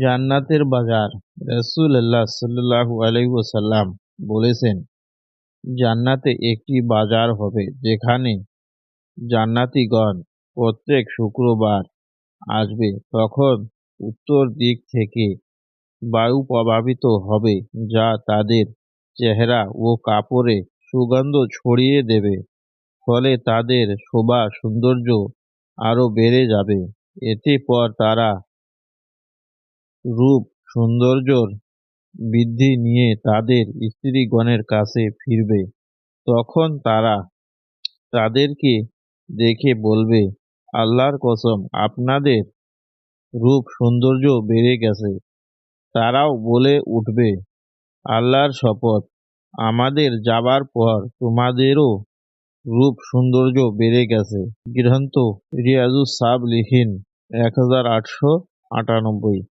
জান্নাতের বাজার। রাসূলুল্লাহ সাল্লাল্লাহু আলাইহি ওয়াসাল্লাম বলেছেন, জান্নাতে একটি বাজার হবে যেখানে জান্নাতীগণ প্রত্যেক শুক্রবার আসবে। তখন উত্তর দিক থেকে বায়ু প্রবাহিত হবে, যা তাদের চেহারা ও কাপড়ে সুগন্ধ ছড়িয়ে দেবে। ফলে তাদের শোভা সৌন্দর্য আরো বেড়ে যাবে। এতে পর তারা রূপ সৌন্দর্যর বৃদ্ধি নিয়ে তাদের স্ত্রীগণের কাছে ফিরবে। তখন তারা তাদেরকে দেখে বলবে, আল্লাহর কসম, আপনাদের রূপ সৌন্দর্য বেড়ে গেছে। তারাও বলে উঠবে, আল্লাহর শপথ, আমাদের যাবার পর তোমাদেরও রূপ সৌন্দর্য বেড়ে গেছে। গ্রন্থ রিয়াজুস সালিহিন 1898।